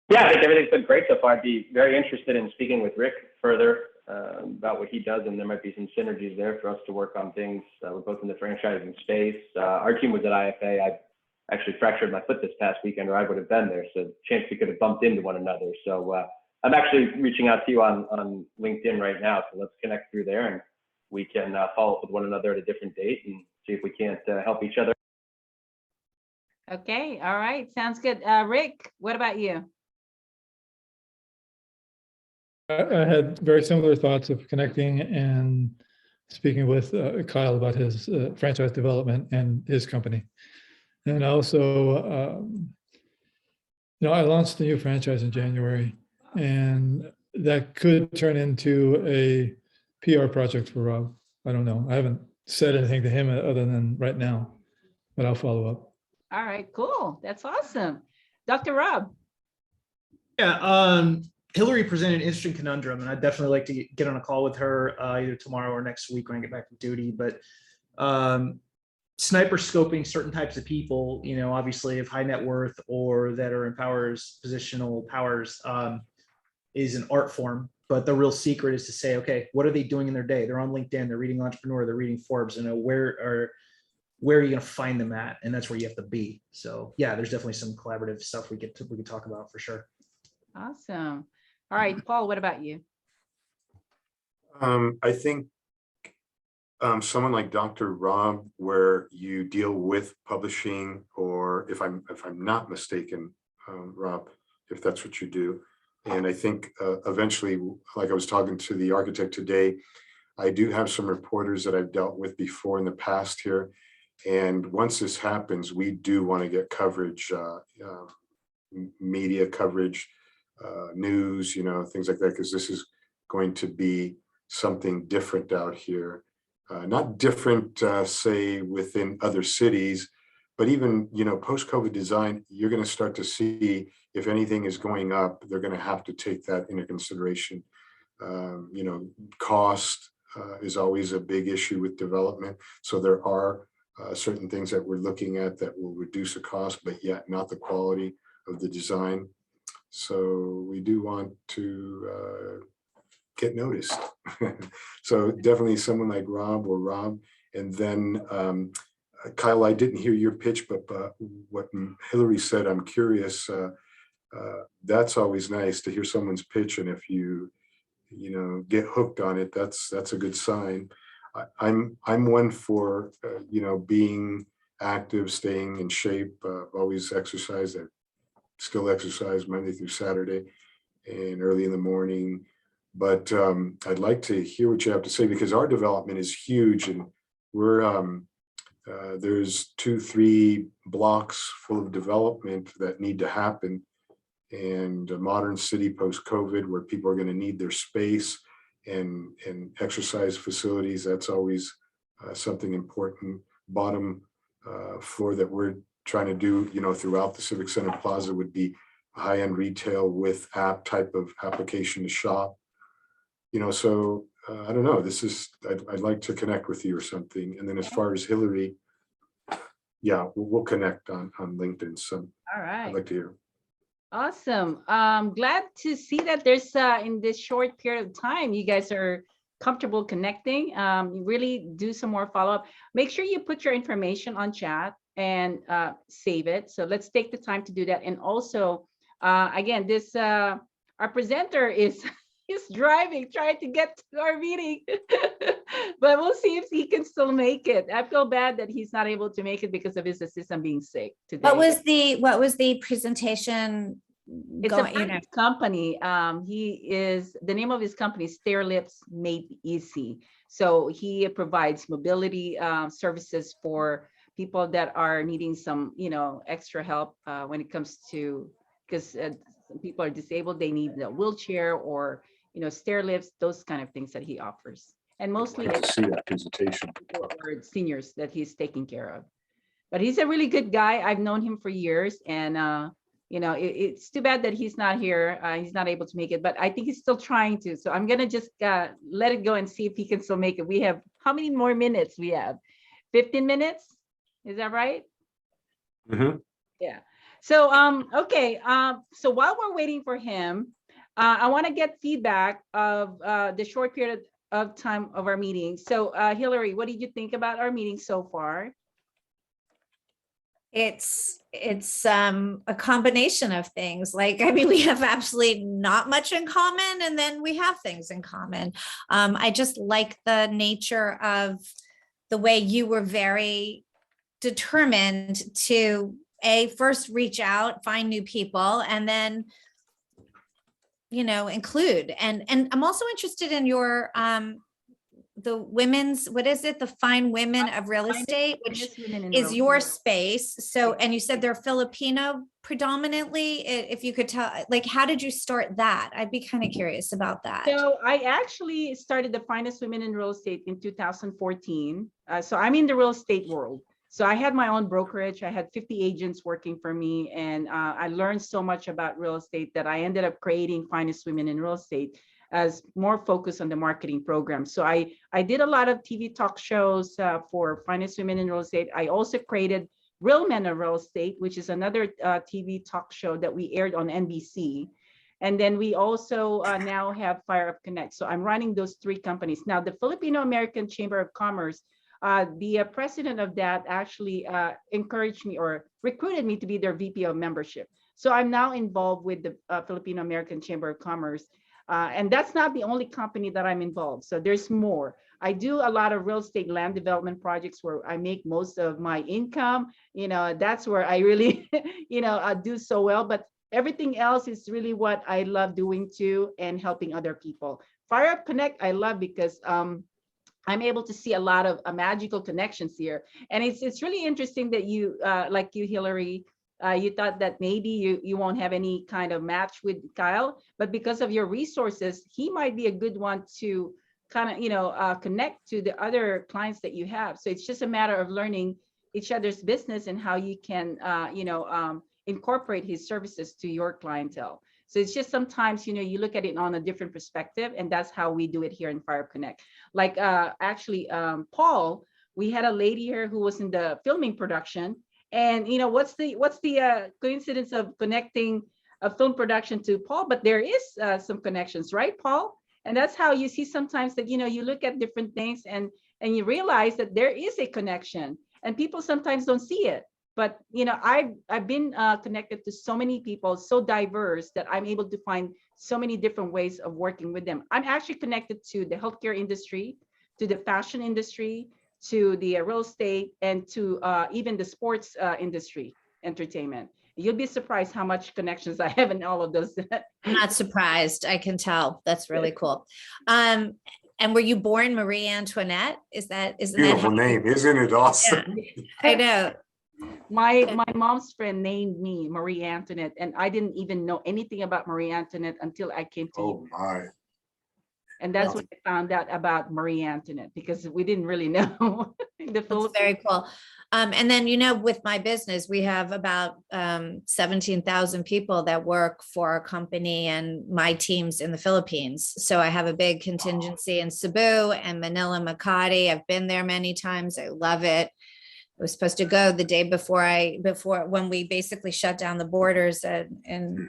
Yeah, I think everything's been great so far. I'd be very interested in speaking with Rick further about what he does, and there might be some synergies there for us to work on things. We're both in the franchising space. Our team was at IFA. I actually fractured my foot this past weekend, or I would have been there. So chance we could have bumped into one another. So I'm actually reaching out to you on LinkedIn right now. So let's connect through there, and we can follow up with one another at a different date and see if we can't help each other. Okay, all right, sounds good. Rick, what about you? I had very similar thoughts of connecting and speaking with Kyle about his franchise development and his company. And also, I launched a new franchise in January, and that could turn into a PR project for Rob. I don't know. I haven't said anything to him other than right now, but I'll follow up. All right, cool. That's awesome. Dr. Rob. Yeah, Hillary presented an interesting conundrum, and I'd definitely like to get on a call with her either tomorrow or next week when I get back from duty. But sniper scoping certain types of people, obviously of high net worth or that are in positional powers, is an art form. But the real secret is to say, okay, what are they doing in their day? They're on LinkedIn, they're reading Entrepreneur, they're reading Forbes, where are you going to find them at? And that's where you have to be. So yeah, there's definitely some collaborative stuff we could talk about for sure. Awesome. All right, Paul, what about you? I think someone like Dr. Rob, where you deal with publishing, or if I'm not mistaken, Rob, if that's what you do. And I think eventually, like I was talking to the architect today, I do have some reporters that I've dealt with before in the past here. And once this happens, we do want to get coverage, media coverage, news, things like that, because this is going to be something different out here. Not different, say, within other cities, but even, post-COVID design, you're going to start to see if anything is going up, they're going to have to take that into consideration. Cost is always a big issue with development. So there are certain things that we're looking at that will reduce the cost, but yet not the quality of the design. So we do want to get noticed. So definitely someone like Rob. And then Kyle, I didn't hear your pitch, but what Hillary said, I'm curious. That's always nice to hear someone's pitch. And if you get hooked on it, that's a good sign. I'm one for, being active, staying in shape, always exercise. I still exercise Monday through Saturday and early in the morning. But I'd like to hear what you have to say, because our development is huge, and we're there's 2-3 blocks full of development that need to happen, and a modern city post-COVID where people are going to need their space and exercise facilities. That's always something important. Bottom floor that we're trying to do, throughout the Civic Center Plaza would be high-end retail with app type of application to shop. So I don't know, I'd like to connect with you or something. And then as far as Hillary, yeah, we'll connect on LinkedIn. So All right. I'd like to hear. Awesome. Glad to see that there's in this short period of time, you guys are comfortable connecting. You really do some more follow-up. Make sure you put your information on chat and save it. So let's take the time to do that. And also, again, this our presenter is he's driving, trying to get to our meeting, but we'll see if he can still make it. I feel bad that he's not able to make it because of his assistant being sick today. What was the presentation? It's a company. The name of his company is Stair Lifts Made Easy. So he provides mobility services for people that are needing some, extra help when it comes to, because people are disabled, they need a wheelchair or stair lifts, those kind of things that he offers. And mostly I'd like to see that presentation. Or seniors that he's taking care of. But he's a really good guy. I've known him for years, and it's too bad that he's not here. He's not able to make it, but I think he's still trying to. So I'm gonna just let it go and see if he can still make it. We have, how many more minutes we have? 15 minutes? Is that right? Mm-hmm. Yeah. So okay. So while we're waiting for him, I want to get feedback of the short period of time of our meeting. So Hillary, what did you think about our meeting so far? It's a combination of things. Like, I mean, we have absolutely not much in common, and then we have things in common. I just like the nature of the way you were very determined to first reach out, find new people, and then, you know, include. And I'm also interested in your the women's, what is it? The Fine Women of Real Estate, which Finest women in is real your estate. space. So, and you said they're Filipino predominantly. If you could tell, like, how did you start that? I'd be kind of curious about that. So I actually started the Finest Women in Real Estate in 2014. So I'm in the real estate world. So I had my own brokerage. I had 50 agents working for me, and I learned so much about real estate that I ended up creating Finest Women in Real Estate as more focused on the marketing program. So I did a lot of TV talk shows for Finest Women in Real Estate. I also created Real Men of Real Estate, which is another TV talk show that we aired on NBC. And then we also now have Fire Up Connect. So I'm running those three companies. Now, the Filipino American Chamber of Commerce, the president of that actually encouraged me or recruited me to be their VP of membership. So I'm now involved with the Filipino American Chamber of Commerce. And that's not the only company that I'm involved. So there's more. I do a lot of real estate land development projects where I make most of my income. You know, that's where I really, you know, do so well. But everything else is really what I love doing too, and helping other people. Fire Up Connect, I love because I'm able to see a lot of magical connections here. And it's really interesting that you, like you, Hillary, you thought that maybe you won't have any kind of match with Kyle, but because of your resources, he might be a good one to kind of, you know, connect to the other clients that you have. So it's just a matter of learning each other's business and how you can, you know, incorporate his services to your clientele. So it's just sometimes, you know, you look at it on a different perspective, and that's how we do it here in Fire Up Connect. Like actually, Paul, we had a lady here who was in the filming production. And you know, what's the coincidence of connecting a film production to Paul? But there is some connections, right, Paul? And that's how you see sometimes that, you know, you look at different things and you realize that there is a connection, and people sometimes don't see it. But you know, I've been connected to so many people, so diverse, that I'm able to find so many different ways of working with them. I'm actually connected to the healthcare industry, to the fashion industry, to the real estate, and to even the sports industry, entertainment. You'll be surprised how much connections I have in all of those. I'm not surprised. I can tell. That's really cool. And were you born Marie Antoinette? Isn't that Beautiful name, isn't it awesome? Yeah, I know. My mom's friend named me Marie Antoinette, and I didn't even know anything about Marie Antoinette until I came to you. Oh my. And that's when I found out about Marie Antoinette, because we didn't really know. That's very cool. And then, you know, with my business, we have about 17,000 people that work for our company and my teams in the Philippines. So I have a big contingency in Cebu and Manila, Makati. I've been there many times. I love it. I was supposed to go the day before when we basically shut down the borders in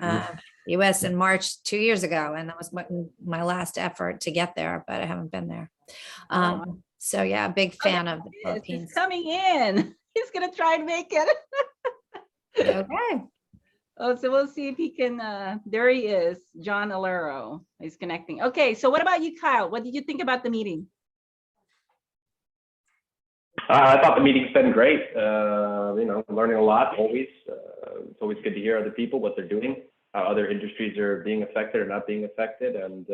US in March 2 years ago. And that was my last effort to get there, but I haven't been there. So yeah, big fan of the Philippines. He's coming in. He's gonna try and make it. Okay. Oh, so we'll see if he can. There he is, John Ellero. He's connecting. Okay, so what about you, Kyle? What did you think about the meeting? I thought the meeting's been great. You know, learning a lot always. It's always good to hear other people, what they're doing, how other industries are being affected or not being affected. And,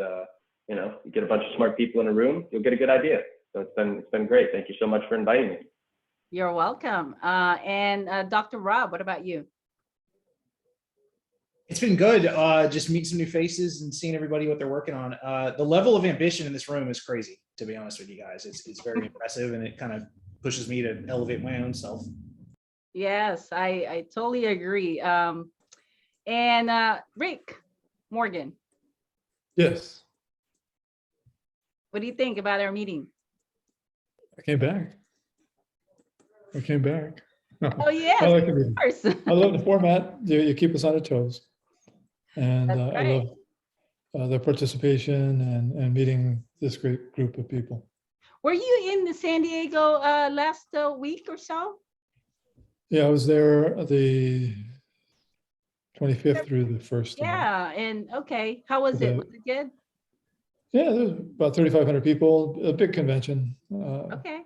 you know, you get a bunch of smart people in a room, you'll get a good idea. So it's been great. Thank you so much for inviting me. You're welcome. And Dr. Rob, what about you? It's been good. Just meeting some new faces and seeing everybody what they're working on. The level of ambition in this room is crazy, to be honest with you guys. It's very impressive, and it kind of pushes me to elevate my own self. Yes, I totally agree. And Rick Morgan, Yes, what do you think about our meeting? I came back. Oh yes, I like the of meeting. course. I love the format. You keep us on our toes. And That's I right. love the participation and meeting this great group of people. Were you in the San Diego last week or so? Yeah, I was there the 25th through the 1st. Yeah, and okay, how was it? Was it good? Yeah, there's about 3,500 people, a big convention. Okay,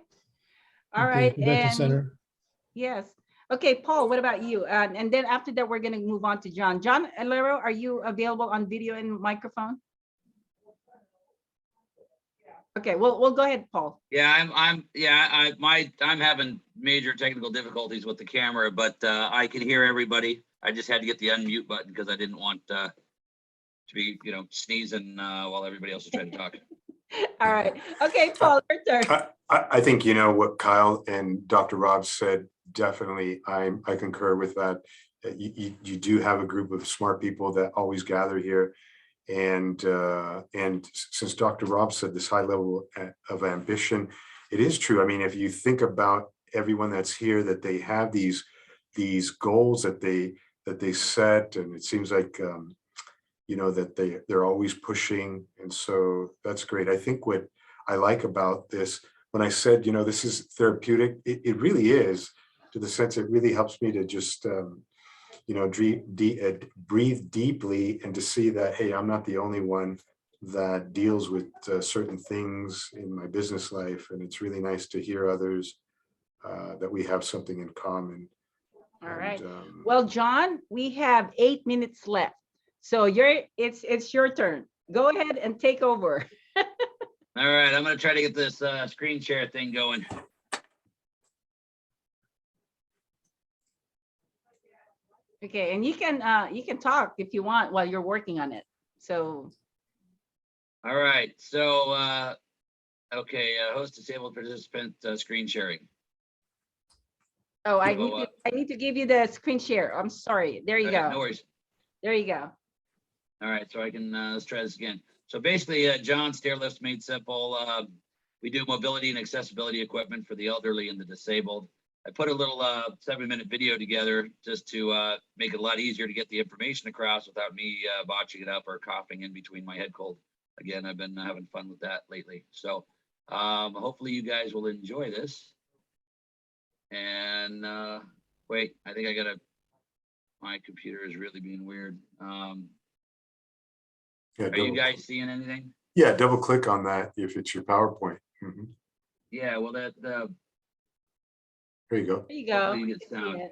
all At the right, convention and center. yes. Okay, Paul, what about you? And then after that, we're gonna move on to John. John Ellero, are you available on video and microphone? Okay, we'll go ahead, Paul. Yeah, I'm having major technical difficulties with the camera, but I can hear everybody. I just had to get the unmute button because I didn't want to be, sneezing while everybody else is trying to talk. All right. Okay, Paul, your turn. I think, you know, what Kyle and Dr. Rob said, definitely, I concur with that. You do have a group of smart people that always gather here. And since Dr. Rob said this high level of ambition, it is true. I mean, if you think about everyone that's here, that they have these goals that they set, and it seems like that they're always pushing, and so that's great. I think what I like about this, when I said this is therapeutic, it really is, to the sense it really helps me to just breathe deeply, and to see that, hey, I'm not the only one that deals with certain things in my business life, and it's really nice to hear others that we have something in common. All right. Well, John, we have 8 minutes left, so it's your turn. Go ahead and take over. All right, I'm gonna try to get this screen share thing going. Okay, and you can talk if you want while you're working on it. So. All right, so okay, host disabled participant screen sharing. Oh, I need to give you the screen share. I'm sorry. There you go. No worries. There you go. All right, so I can let's try this again. So basically, John, Stairlifts Made Simple. We do mobility and accessibility equipment for the elderly and the disabled. I put a little 7-minute video together just to make it a lot easier to get the information across without me botching it up or coughing in between my head cold. Again, I've been having fun with that lately. So hopefully you guys will enjoy this. And wait, I think my computer is really being weird. Yeah, are you guys seeing anything? Yeah, double click on that if it's your PowerPoint. Mhm. Yeah, well, that there you go. There you go. you get sound.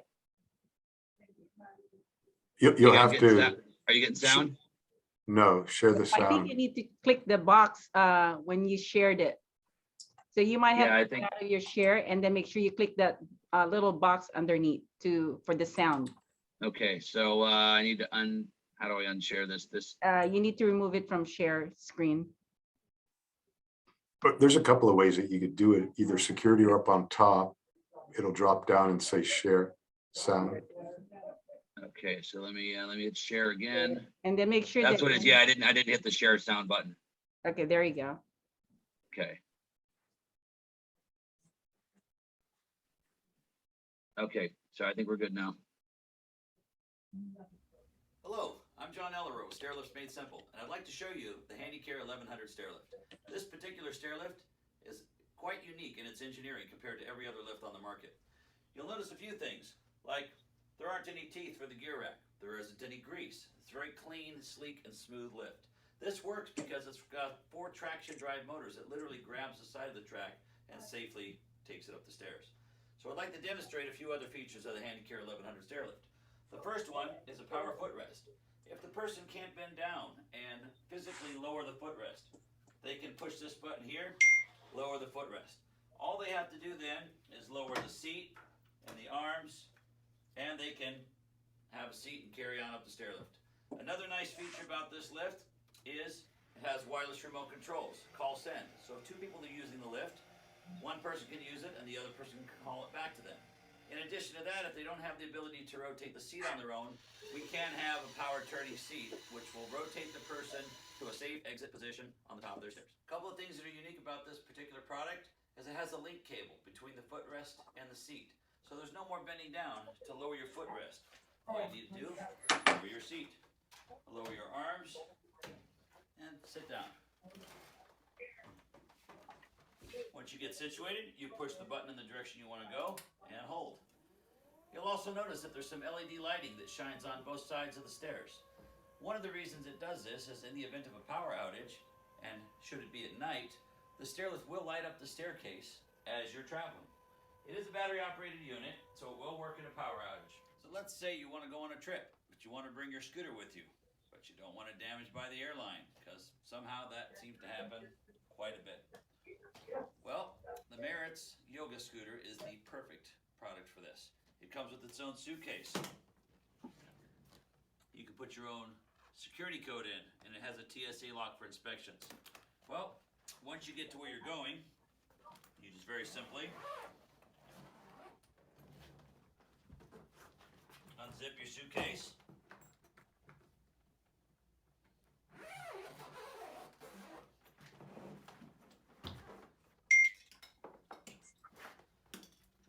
You'll have to. Are you getting sound? No, share the I sound. think you need to click the box when you shared it. So you might have to get out of your share and then make sure you click that little box underneath for the sound. Okay, so I need to how do I unshare this? You need to remove it from share screen. But there's a couple of ways that you could do it, either security or up on top. It'll drop down and say share sound. Okay, so let me hit share again. And then make sure that's what it is. Yeah, I didn't hit the share sound button. Okay, there you go. Okay. Okay, so I think we're good now. Hello, I'm John Ellero with Stairlifts Made Simple, and I'd like to show you the Handicare 1100 stairlift. This particular stairlift is quite unique in its engineering compared to every other lift on the market. You'll notice a few things, like there aren't any teeth for the gear rack, there isn't any grease. It's very clean, sleek, and smooth lift. This works because it's got 4 traction drive motors that literally grabs the side of the track and safely takes it up the stairs. So I'd like to demonstrate a few other features of the Handicare 1100 stairlift. The first one is a power footrest. If the person can't bend down and physically lower the footrest, they can push this button here, lower the footrest. All they have to do then is lower the seat and the arms, and they can have a seat and carry on up the stairlift. Another nice feature about this lift is it has wireless remote controls, call send. So if 2 people are using the lift, one person can use it and the other person can call it back to them. In addition to that, if they don't have the ability to rotate the seat on their own, we can have a power turning seat, which will rotate the person to a safe exit position on the top of their stairs. A couple of things that are unique about this particular product is it has a link cable between the footrest and the seat. So there's no more bending down to lower your footrest. All you need to do, lower your seat, lower your arms, and sit down. Once you get situated, you push the button in the direction you want to go and hold. You'll also notice that there's some LED lighting that shines on both sides of the stairs. One of the reasons it does this is in the event of a power outage, and should it be at night, the stairlift will light up the staircase as you're traveling. It is a battery operated unit, so it will work in a power outage. So let's say you want to go on a trip, but you want to bring your scooter with you, but you don't want it damaged by the airline, because somehow that seems to happen quite a bit. Well, the Merritt's yoga scooter is the perfect product for this. It comes with its own suitcase. You can put your own security code in, and it has a TSA lock for inspections. Well, once you get to where you're going, you just very simply unzip your suitcase.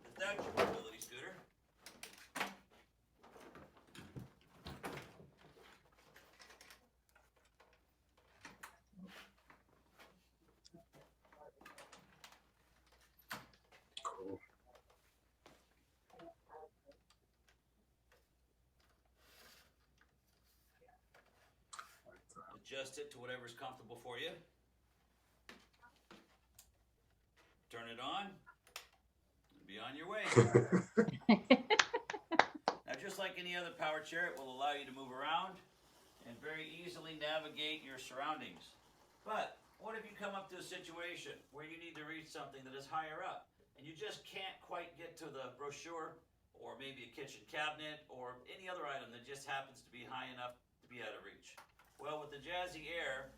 Lift out your mobility scooter. Cool. Adjust it to whatever's comfortable for you. Turn it on. And be on your way. Now, just like any other power chair, it will allow you to move around and very easily navigate your surroundings. But what if you come up to a situation where you need to reach something that is higher up and you just can't quite get to the brochure, or maybe a kitchen cabinet, or any other item that just happens to be high enough to be out of reach? Well, with the Jazzy Air,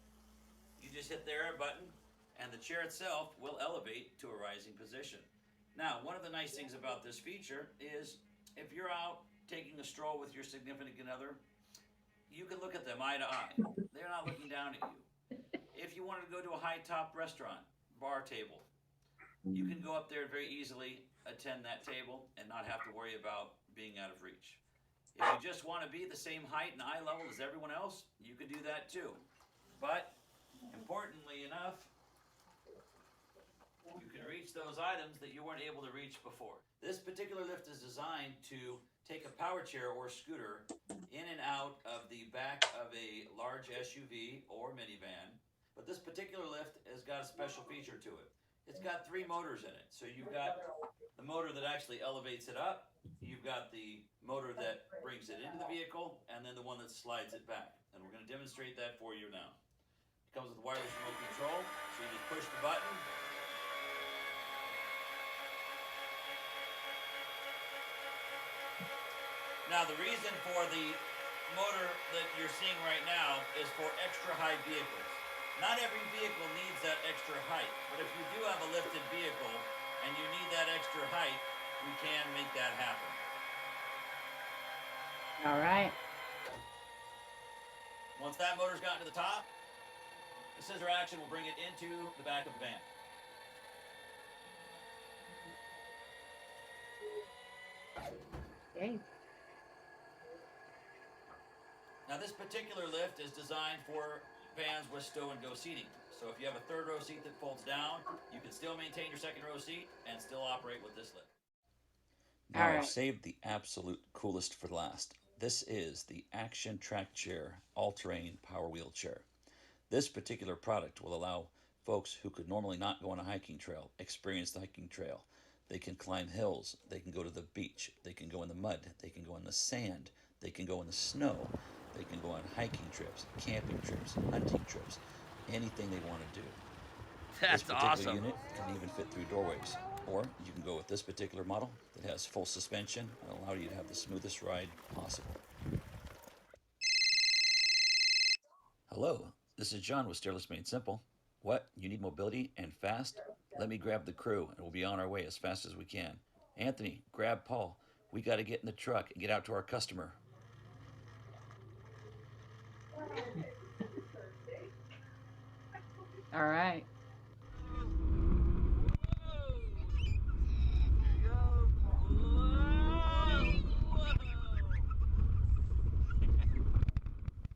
you just hit the air button and the chair itself will elevate to a rising position. Now, one of the nice things about this feature is if you're out taking a stroll with your significant other, you can look at them eye to eye. They're not looking down at you. If you wanted to go to a high-top restaurant, bar table, you can go up there and very easily attend that table and not have to worry about being out of reach. If you just want to be the same height and eye level as everyone else, you can do that too. But importantly enough, you can reach those items that you weren't able to reach before. This particular lift is designed to take a power chair or scooter in and out of the back of a large SUV or minivan. But this particular lift has got a special feature to it. It's got 3 motors in it. So you've got the motor that actually elevates it up, you've got the motor that brings it into the vehicle, and then the one that slides it back. And we're going to demonstrate that for you now. It comes with wireless remote control, so you just push the button. Now, the reason for the motor that you're seeing right now is for extra high vehicles. Not every vehicle needs that extra height, but if you do have a lifted vehicle and you need that extra height, we can make that happen. All right. Once that motor's gotten to the top, the scissor action will bring it into the back of the van. Okay. Now, this particular lift is designed for vans with stow and go seating. So if you have a third row seat that folds down, you can still maintain your second row seat and still operate with this lift. Now, All right. I've saved the absolute coolest for last. This is the Action Track Chair All-Terrain Power Wheelchair. This particular product will allow folks who could normally not go on a hiking trail experience the hiking trail. They can climb hills, they can go to the beach, they can go in the mud, they can go in the sand, they can go in the snow, they can go on hiking trips, camping trips, hunting trips, anything they want to do. That's this particular awesome. unit can even fit through doorways. Or you can go with this particular model that has full suspension and allow you to have the smoothest ride possible. Hello, this is John with Stairlifts Made Simple. What? You need mobility and fast? Let me grab the crew and we'll be on our way as fast as we can. Anthony, grab Paul. We got to get in the truck and get out to our customer. All right.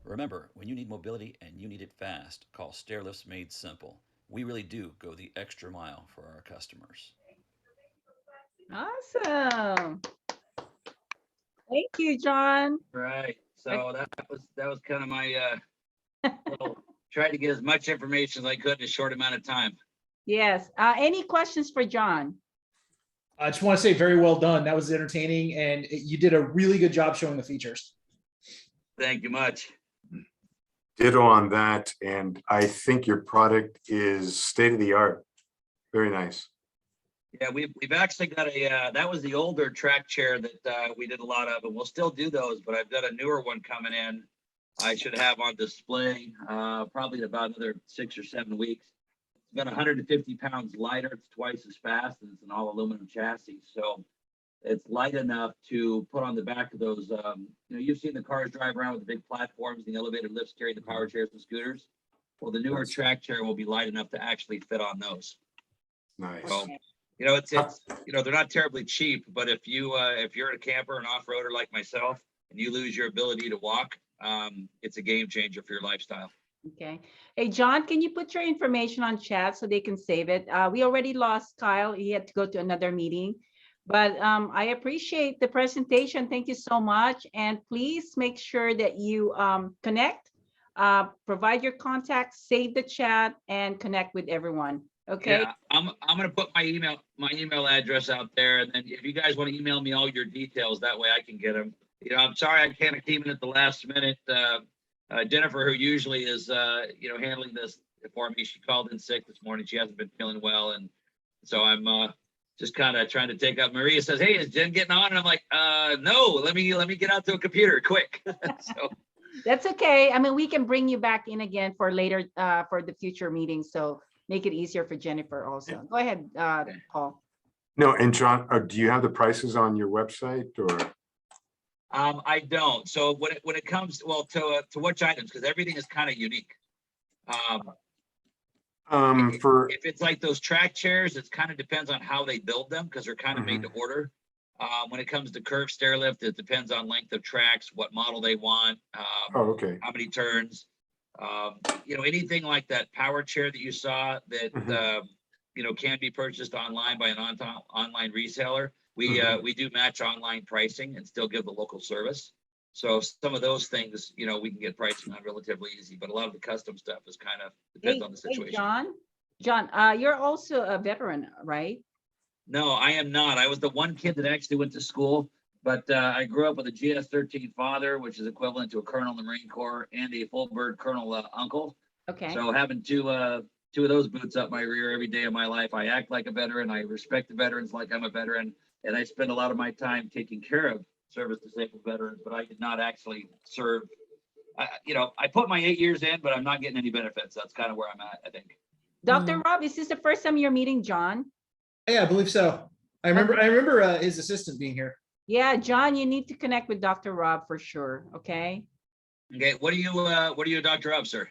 Remember, when you need mobility and you need it fast, call Stairlifts Made Simple. We really do go the extra mile for our customers. Awesome. Thank you, John. Right. So that was kind of my little, tried to get as much information as I could in a short amount of time. Yes. Any questions for John? I just want to say very well done. That was entertaining, and you did a really good job showing the features. Thank you much. Ditto on that. And I think your product is state of the art. Very nice. Yeah, we've actually got a that was the older track chair that we did a lot of, and we'll still do those, but I've got a newer one coming in. I should have on display probably in about another 6 or 7 weeks. It's about 150 pounds lighter. It's twice as fast, and it's an all aluminum chassis. So it's light enough to put on the back of those. You've seen the cars drive around with the big platforms, the elevated lifts carry the power chairs and scooters. Well, the newer track chair will be light enough to actually fit on those. Nice. So, it's they're not terribly cheap, but if you're a camper, an off-roader like myself, and you lose your ability to walk, it's a game changer for your lifestyle. Okay. Hey, John, can you put your information on chat so they can save it? We already lost Kyle. He had to go to another meeting, but I appreciate the presentation. Thank you so much. And please make sure that you connect, provide your contacts, save the chat, and connect with everyone. Okay. Yeah, I'm gonna put my email address out there, and then if you guys want to email me all your details, that way I can get them. I'm sorry I can't came in at the last minute. Jennifer, who usually is handling this for me, she called in sick this morning. She hasn't been feeling well, and so I'm just kind of trying to take up. Maria says, "Hey, is Jen getting on?" And I'm like, "No, let me get out to a computer quick." So that's okay. I mean, we can bring you back in again for later for the future meetings. So make it easier for Jennifer also. Go ahead, Paul. No, and John, do you have the prices on your website or? I don't. So when it comes to which items, because everything is kind of unique. If it's like those track chairs, it kind of depends on how they build them because they're kind of made to order. When it comes to curved stair lift, it depends on length of tracks, what model they want, okay. how many turns. Anything like that power chair that you saw that can be purchased online by an online reseller. We do match online pricing and still give the local service. So some of those things, we can get pricing on relatively easy, but a lot of the custom stuff is kind of depends on the situation. Hey, John, you're also a veteran, right? No, I am not. I was the one kid that actually went to school, but I grew up with a GS-13 father, which is equivalent to a colonel in the Marine Corps, and a full bird colonel uncle. Okay. So having two of those boots up my rear every day of my life, I act like a veteran. I respect the veterans like I'm a veteran, and I spend a lot of my time taking care of service disabled veterans, but I did not actually serve. I put my 8 years in, but I'm not getting any benefits. That's kind of where I'm at, I think. Dr. Rob, is this the first time you're meeting John? Yeah, I believe so. I remember his assistant being here. Yeah, John, you need to connect with Dr. Rob for sure. Okay. Okay. What are you, Dr. Rob, sir?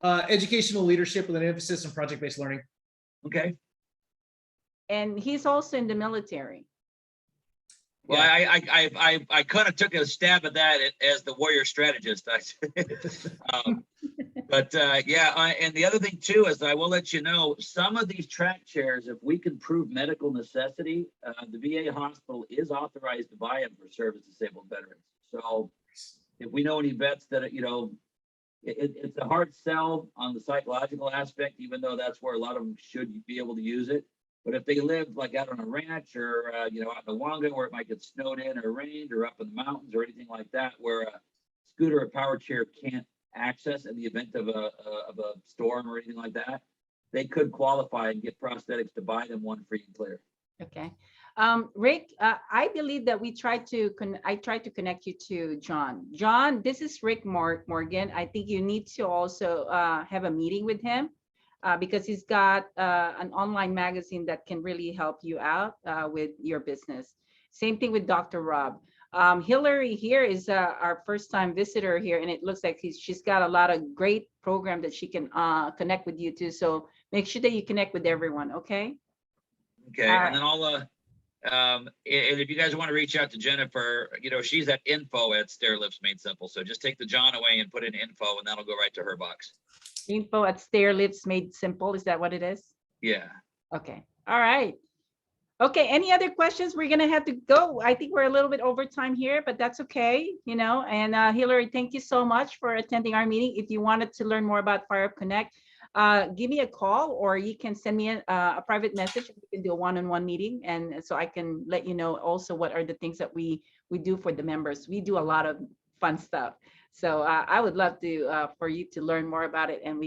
Educational leadership with an emphasis on project-based learning. Okay. And he's also in the military. Well, yeah. I kind of took a stab at that as the warrior strategist. And the other thing too is I will let you know some of these track chairs, if we can prove medical necessity, the VA hospital is authorized to buy them for service disabled veterans. So if we know any vets that it's a hard sell on the psychological aspect, even though that's where a lot of them should be able to use it. But if they live like out on a ranch or, out in the Wanga where it might get snowed in or rained or up in the mountains or anything like that, where a scooter or power chair can't access in the event of a storm or anything like that, they could qualify and get prosthetics to buy them one free and clear. Okay. Rick, I believe that I tried to connect you to John. John, this is Rick Morgan. I think you need to also have a meeting with him. Because he's got an online magazine that can really help you out with your business. Same thing with Dr. Rob. Hillary here is our first time visitor here, and it looks like she's got a lot of great program that she can connect with you to. So make sure that you connect with everyone, okay? Okay, and then I'll, and if you guys want to reach out to Jennifer, she's at info@stairlifts made simple. So just take the John away and put in info, and that'll go right to her box. Info@stairlifts made simple. Is that what it is? Yeah. Okay. All right. Okay, any other questions? We're gonna have to go. I think we're a little bit over time here, but that's okay, you know. And Hillary, thank you so much for attending our meeting. If you wanted to learn more about Fire Up Connect, give me a call, or you can send me a private message. We can do a one-on-one meeting, and so I can let you know also what are the things that we do for the members. We do a lot of fun stuff. So I would love to for you to learn more about it, and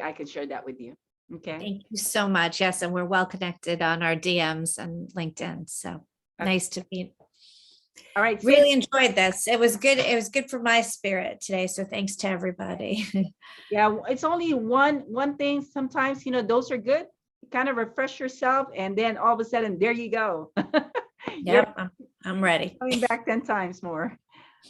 I can share that with you. Okay. Thank you so much. Yes, and we're well connected on our DMs and LinkedIn. So nice to meet. All right. Really enjoyed this. It was good. It was good for my spirit today. So thanks to everybody. Yeah, it's only one thing. Sometimes, you know, those are good. Kind of refresh yourself, and then all of a sudden, there you go. Yep, I'm ready. Coming back 10 times more.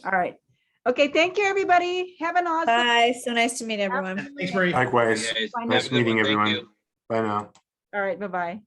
All right. Okay. Thank you, everybody. Have an awesome. Bye. So nice to meet everyone. Thanks, Marie. Likewise. Okay, guys. Bye Have now. a Nice good one. meeting Thank everyone. you. Bye now. All right. Bye-bye.